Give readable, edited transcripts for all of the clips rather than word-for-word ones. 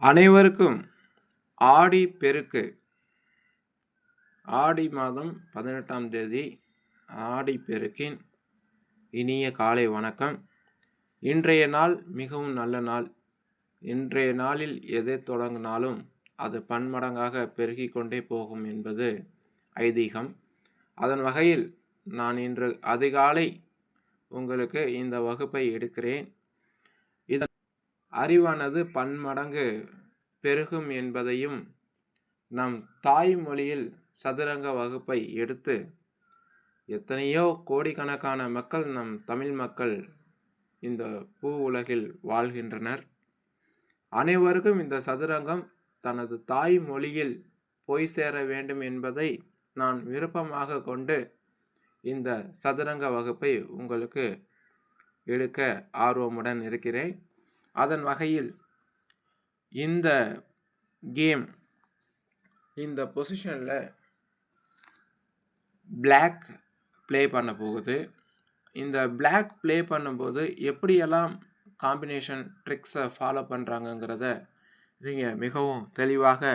அனைவருக்கும் ஆடி பெருக்கு ஆடி மாதம் 18ஆம் தேதி ஆடி பெருக்கின் இனிய காலை வணக்கம். இன்றைய நாள் மிகவும் நல்ல நாள். இன்றைய நாளில் எதை தொடங்கினாலும் அது பன்மடங்காக பெருகி கொண்டே போகும் என்பது ஐதீகம். அதன் வகையில் நான் இன்று அதிகாலை உங்களுக்கு இந்த வகுப்பை எடுக்கிறேன். இதன் அறிவானது பன்மடங்கு பெருகும் என்பதையும் நம் தாய்மொழியில் சதுரங்க வகுப்பை எடுத்து எத்தனையோ கோடிக்கணக்கான மக்கள் நம் தமிழ் மக்கள் இந்த பூ உலகில் வாழ்கின்றனர். அனைவருக்கும் இந்த சதுரங்கம் தனது தாய்மொழியில் போய் சேர வேண்டும் என்பதை நான் விருப்பமாக கொண்டு இந்த சதுரங்க வகுப்பை உங்களுக்கு எடுக்க ஆர்வமுடன் இருக்கிறேன். அதன் வகையில் இந்த கேம் இந்த பொசிஷனில் பிளாக் ப்ளே பண்ண போகுது. இந்த பிளாக் ப்ளே பண்ணும்போது எப்படியெல்லாம் காம்பினேஷன் ட்ரிக்ஸை ஃபாலோ பண்ணுறாங்கங்கிறத நீங்கள் மிகவும் தெளிவாக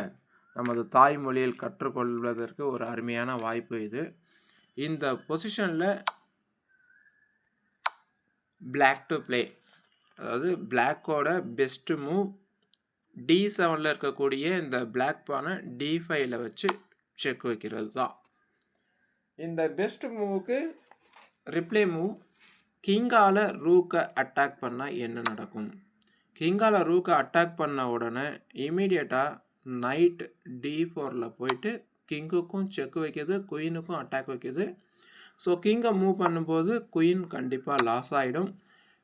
நமது தாய்மொழியில் கற்றுக்கொள்வதற்கு ஒரு அருமையான வாய்ப்பு இது. இந்த பொசிஷனில் பிளாக் டு ப்ளே, அதாவது பிளாக்கோட பெஸ்ட்டு மூவ் D7ல் இருக்கக்கூடிய இந்த பிளாக் பானை D5ல் வச்சு செக் வைக்கிறது தான். இந்த பெஸ்ட் மூவுக்கு ரிப்ளே மூவ் கிங்கால் ரூக்கை அட்டாக் பண்ணால் என்ன நடக்கும்? கிங்கால் ரூக்கை அட்டாக் பண்ண உடனே இமீடியட்டாக நைட் D4ல் போயிட்டு கிங்குக்கும் செக் வைக்கிது, குயினுக்கும் அட்டாக் வைக்கிது. ஸோ கிங்கை மூவ் பண்ணும்போது குயின் கண்டிப்பாக லாஸ் ஆகிடும்.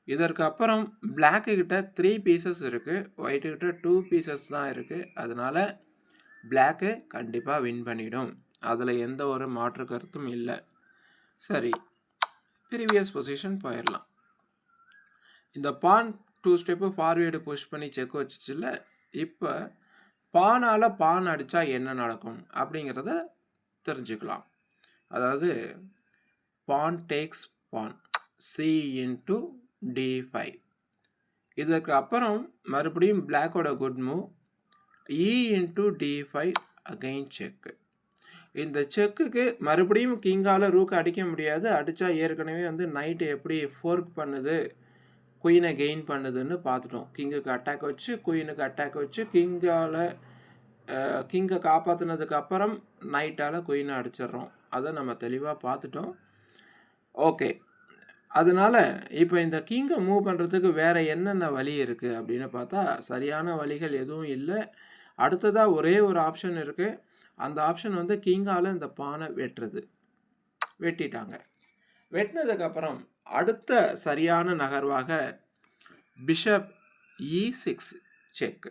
இதற்கு அப்புறம் பிளாக்கு கிட்ட 3 பீசஸ் இருக்குது, ஒயிட்டு கிட்ட 2 பீசஸ் தான் இருக்குது. அதனால் பிளாக்கு கண்டிப்பாக வின் பண்ணிடும். அதில் எந்த ஒரு மாற்று கருத்தும் இல்லை. சரி, ப்ரீவியஸ் பொசிஷன் போயிடலாம். இந்த பான் 2 ஸ்டெப்பு ஃபார்வேர்டு புஷ் பண்ணி செக் வச்சிச்சுல, இப்போ பானால் பான் அடித்தா என்ன நடக்கும் அப்படிங்கிறத தெரிஞ்சுக்கலாம். அதாவது pawn takes pawn C into D5. இதற்கு அப்புறம் மறுபடியும் பிளாக்கோட good move E into D5 again check. இந்த செக்குக்கு மறுபடியும் கிங்கால் ரூக்கு அடிக்க முடியாது. அடித்தா ஏற்கனவே நைட்டு எப்படி ஃபோர்க் பண்ணுது, குயினை கெயின் பண்ணுதுன்னு பார்த்துட்டோம். கிங்குக்கு அட்டாக் வச்சு குயினுக்கு அட்டாக் வச்சு கிங்கை காப்பாற்றினதுக்கு அப்புறம் நைட்டால் குயினை அடிச்சிடுறோம். அதை நம்ம தெளிவாக பார்த்துட்டோம். ஓகே, அதனால் இப்போ இந்த கிங்கை மூவ் பண்ணுறதுக்கு வேறு என்னென்ன வழி இருக்குது அப்படின்னு பார்த்தா சரியான வழிகள் எதுவும் இல்லை. அடுத்ததாக ஒரே ஒரு ஆப்ஷன் இருக்குது. அந்த ஆப்ஷன் கிங்கால் இந்த பானை வெட்டிட்டாங்க. வெட்டினதுக்கப்புறம் அடுத்த சரியான நகர்வாக பிஷப் E6 செக்.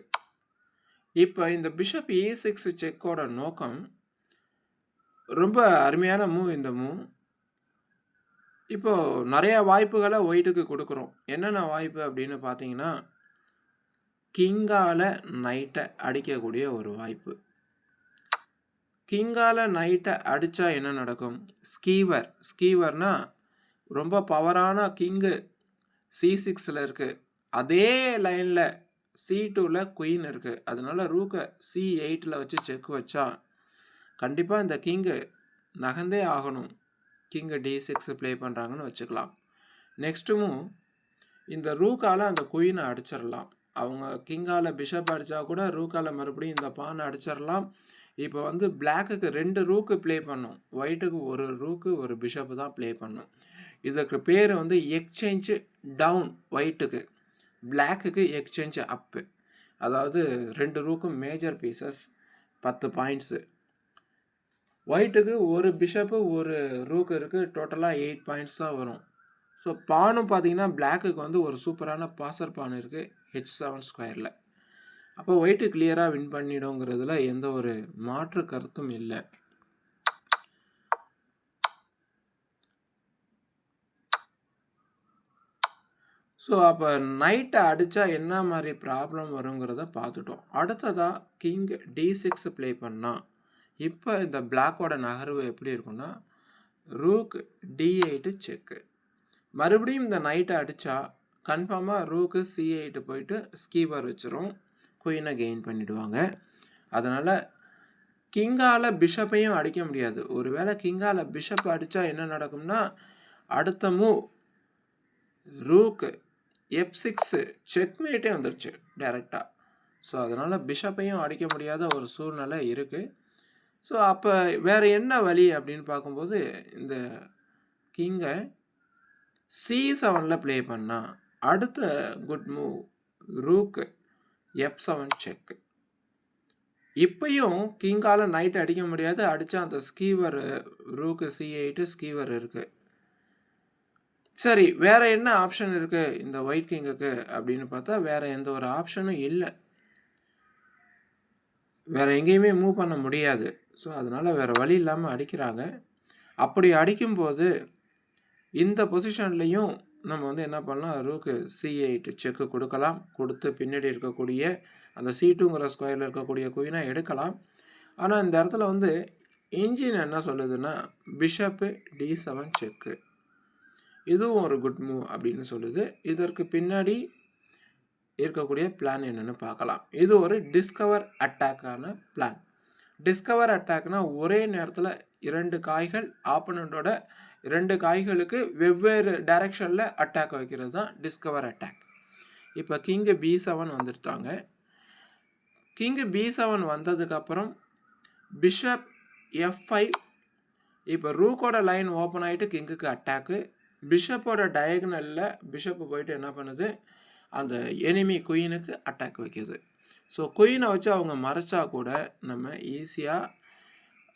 இப்போ இந்த பிஷப் E6 செக்கோட நோக்கம் ரொம்ப அருமையான மூவ். இந்த மூவ் இப்போது நிறைய வாய்ப்புகளை ஒயிட்டுக்கு கொடுக்குறோம். என்னென்ன வாய்ப்பு அப்படின்னு பார்த்தீங்கன்னா, கிங்கால் நைட்டை அடிக்கக்கூடிய ஒரு வாய்ப்பு. கிங்கால் நைட்டை அடித்தா என்ன நடக்கும்? ஸ்கீவர்னா ரொம்ப பவரான கிங்கு C6ல் இருக்குது. அதே லைனில் C2ல் குயின் இருக்குது. அதனால ரூக்கை C8ல் வச்சு செக் வச்சா கண்டிப்பாக இந்த கிங்கு நகர்ந்தே ஆகணும். கிங்கு D6 ப்ளே பண்ணுறாங்கன்னு வச்சுக்கலாம். நெக்ஸ்ட்டு மூவ் இந்த ரூக்கால் அந்த குயினை அடிச்சிடலாம். அவங்க கிங்கால் பிஷப் அடித்தா கூட ரூக்கால் மறுபடியும் இந்த பானை அடிச்சிடலாம். இப்போ பிளாக்குக்கு 2 ரூக்கு ப்ளே பண்ணும், ஒயிட்டுக்கு ஒரு ரூக்கு ஒரு பிஷப்பு தான் ப்ளே பண்ணும். இதுக்கு பேர் எக்ஸ்சேஞ்சு டவுன். ஒயிட்டுக்கு, பிளாக்குக்கு எக்ஸ்சேஞ்சு அப்பு. அதாவது 2 ரூக்கும் மேஜர் பீசஸ் 10 பாயிண்ட்ஸு. ஒயிட்டுக்கு ஒரு பிஷப்பு ஒரு ரூக்கு இருக்குது, டோட்டலாக 8 பாயிண்ட்ஸ் தான் வரும். ஸோ பானும் பார்த்தீங்கன்னா பிளாக்குக்கு ஒரு சூப்பரான பாசர் பான் இருக்குது H7 ஸ்கொயரில். அப்போ ஒயிட்டு கிளியராக வின் பண்ணிடுங்கிறதுல எந்த ஒரு மாற்று கருத்தும் இல்லை. ஸோ அப்போ நைட்டை அடித்தா என்ன மாதிரி ப்ராப்ளம் வருங்கிறத பார்த்துட்டோம். அடுத்ததாக கிங் D6 ப்ளே பண்ணால் இப்போ இந்த பிளாக்கோட நகர்வு எப்படி இருக்குன்னா, ரூக் D8 செக்கு. மறுபடியும் இந்த நைட்டை அடித்தா கன்ஃபார்மாக ரூக்கு C8 போயிட்டு ஸ்கீவர் வச்சிரும். குயினை கெயின் பண்ணிடுவாங்க. அதனால் கிங்கால் பிஷப்பையும் அடிக்க முடியாது. ஒருவேளை கிங்கால் பிஷப் அடித்தா என்ன நடக்கும்னா, அடுத்த மூவ் ரூக்கு F6 செக்மேட்டே வந்துருச்சு டைரெக்டாக. ஸோ அதனால் பிஷப்பையும் அடிக்க முடியாத ஒரு சூழ்நிலை இருக்குது. ஸோ அப்போ வேறு என்ன வழி அப்படின்னு பார்க்கும்போது, இந்த கிங்கை C7 ப்ளே பண்ணால் அடுத்த குட் மூவ் ரூக்கு F7 செக்கு. இப்பையும் கிங்கால் நைட் அடிக்க முடியாது. அடித்தா அந்த ஸ்கீவர் ரூக்கு C8 ஸ்கீவர் இருக்குது. சரி, வேறு என்ன ஆப்ஷன் இருக்குது இந்த ஒயிட் கிங்குக்கு அப்படின்னு பார்த்தா வேறு எந்த ஒரு ஆப்ஷனும் இல்லை. வேறு எங்கேயுமே மூவ் பண்ண முடியாது. ஸோ அதனால் வேறு வழி இல்லாமல் அடிக்கிறாங்க. அப்படி அடிக்கும்போது இந்த பொசிஷன்லேயும் நம்ம வந்து என்ன பண்ணலாம், ரூக்கு C8 செக்கு கொடுக்கலாம். கொடுத்து பின்னாடி இருக்கக்கூடிய அந்த C2ங்கிற ஸ்கொயரில் இருக்கக்கூடிய குயினை எடுக்கலாம். ஆனால் இந்த இடத்துல வந்து இன்ஜின் என்ன சொல்லுதுன்னா, பிஷப்பு D7 செக்கு, இதுவும் ஒரு குட் மூவ் அப்படின்னு சொல்லுது. இதற்கு பின்னாடி இருக்கக்கூடிய பிளான் என்னென்னு பார்க்கலாம். இது ஒரு டிஸ்கவர் அட்டாக்கான பிளான். டிஸ்கவர் அட்டாக்னா ஒரே நேரத்தில் 2 காய்கள் ஆப்போனண்ட்டோட 2 காய்களுக்கு வெவ்வேறு டைரெக்ஷனில் அட்டாக் வைக்கிறது தான் டிஸ்கவர் அட்டாக். இப்போ கிங்கு B7 வந்துட்டாங்க. கிங்கு B7 வந்ததுக்கப்புறம் பிஷப் F5. இப்போ ரூக்கோட லைன் ஓப்பன் ஆகிட்டு கிங்குக்கு அட்டாக்கு. பிஷப்போட டயகனலில் பிஷப்பு போயிட்டு என்ன பண்ணுது, அந்த எனிமி குயினுக்கு அட்டாக் வைக்கிது. ஸோ குயினை வச்சு அவங்க மறைச்சா கூட நம்ம ஈஸியாக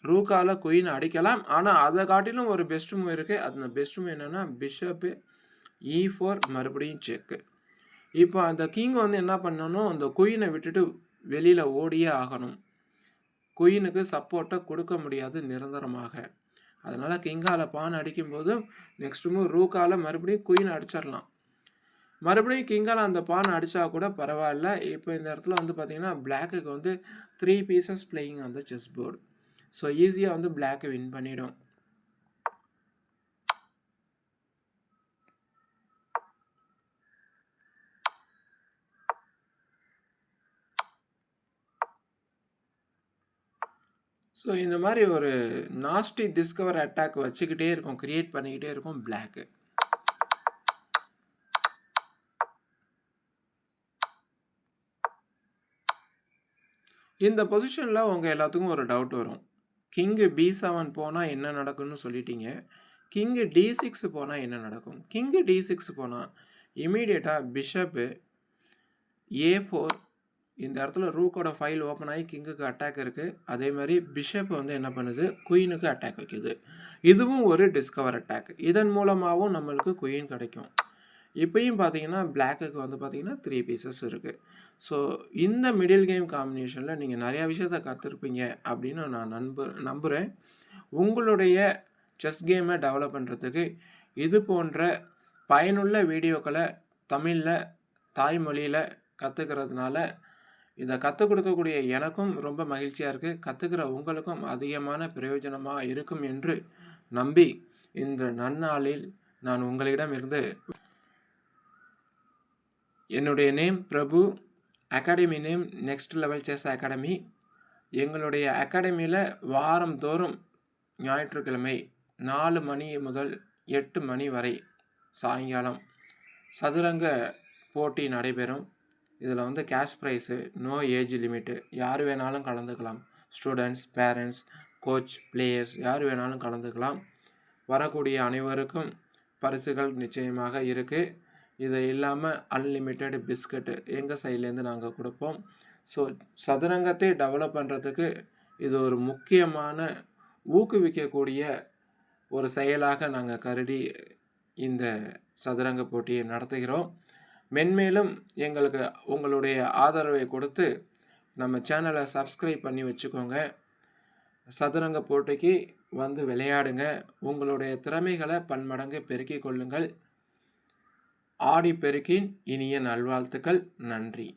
ரூக்கால் குயினை அடிக்கலாம். ஆனால் அதை காட்டிலும் ஒரு பெஸ்ட் மூவ் இருக்குது. அந்த பெஸ்ட் மூவ் என்னென்னா பிஷப்பு E4 மறுபடியும் செக்கு. இப்போ அந்த கிங் வந்து என்ன பண்ணணும், அந்த குயினை விட்டுட்டு வெளியில் ஓடியே ஆகணும். குயினுக்கு சப்போர்ட்டை கொடுக்க முடியாது நிரந்தரமாக. அதனால் கிங்கால் பான் அடிக்கும்போது நெக்ஸ்ட் மூவ் ரூக்கால் மறுபடியும் குயினை அடிச்சிடலாம். மறுபடியும் கிங்கால் அந்த பான் அடித்தா கூட பரவாயில்ல. இப்போ இந்த இடத்துல வந்து பார்த்திங்கன்னா பிளாக்குக்கு வந்து 3 பீசஸ் பிளேயிங் அந்த செஸ் போர்டு. ஸோ ஈஸியாக வந்து பிளாக்கு வின் பண்ணிடும். ஸோ இந்த மாதிரி ஒரு நாஸ்டி டிஸ்கவர் அட்டாக் வச்சுக்கிட்டே இருக்கும், கிரியேட் பண்ணிக்கிட்டே இருக்கும் பிளாக்கு. இந்த பொசிஷனில் உங்கள் எல்லாத்துக்கும் ஒரு டவுட் வரும். கிங்கு B7 போனால் என்ன நடக்கும்னு சொல்லிட்டீங்க. கிங்கு D6 போனால் என்ன நடக்கும்? கிங்கு D6 போனால் இமீடியட்டாக பிஷப்பு A4. இந்த இடத்துல ரூக்கோட ஃபைல் ஓப்பன் ஆகி கிங்குக்கு அட்டாக் இருக்குது. அதே மாதிரி பிஷப் வந்து என்ன பண்ணுது, குயினுக்கு அட்டாக் வைக்குது. இதுவும் ஒரு டிஸ்கவர் அட்டாக். இதன் மூலமாகவும் நம்மளுக்கு குயின் கிடைக்கும். இப்போயும் பார்த்தீங்கன்னா பிளாக்குக்கு வந்து பார்த்திங்கன்னா 3 பீசஸ் இருக்குது. ஸோ இந்த மிடில் கேம் காம்பினேஷனில் நீங்கள் நிறையா விஷயத்தை கற்றுருப்பீங்க அப்படின்னு நான் நம்புகிறேன். உங்களுடைய செஸ் கேமை டெவலப் பண்ணுறதுக்கு இது போன்ற பயனுள்ள வீடியோக்களை தமிழில் தாய்மொழியில் கற்றுக்கிறதுனால இதை கற்றுக் கொடுக்கக்கூடிய எனக்கும் ரொம்ப மகிழ்ச்சியாக இருக்குது. கற்றுக்கிற உங்களுக்கும் அதிகமான பிரயோஜனமாக இருக்கும் என்று நம்பி இந்த நன்னாளில் நான் உங்களிடமிருந்து என்னுடைய name Prabhu, academy name next level chess academy. எங்களுடைய அகாடமியில் வாரந்தோறும் ஞாயிற்றுக்கிழமை 4 மணி முதல் 8 மணி வரை சாயங்காலம் சதுரங்க போட்டி நடைபெறும். இதில் வந்து cash prize, no age limit, யார் வேணாலும் கலந்துக்கலாம். ஸ்டூடெண்ட்ஸ், பேரண்ட்ஸ், கோச், பிளேயர்ஸ் யார் வேணாலும் கலந்துக்கலாம். வரக்கூடிய அனைவருக்கும் பரிசுகள் நிச்சயமாக இருக்குது. இது இல்லாமல் அன்லிமிட்டெட் பிஸ்கட்டு எங்கள் சைட்லேருந்து நாங்கள் கொடுப்போம். ஸோ சதுரங்கத்தை டெவலப் பண்ணுறதுக்கு இது ஒரு முக்கியமான ஊக்குவிக்கக்கூடிய ஒரு செயலாக நாங்கள் கருதி இந்த சதுரங்க போட்டியை நடத்துகிறோம். மென்மேலும் எங்களுக்கு உங்களுடைய ஆதரவை கொடுத்து நம்ம சேனலை சப்ஸ்கிரைப் பண்ணி வச்சுக்கோங்க. சதுரங்க போட்டிக்கு வந்து விளையாடுங்க. உங்களுடைய திறமைகளை பன்மடங்கு பெருக்கிக் கொள்ளுங்கள். ஆடி பெருக்கின் இனிய நல்வாழ்த்துக்கள். நன்றி.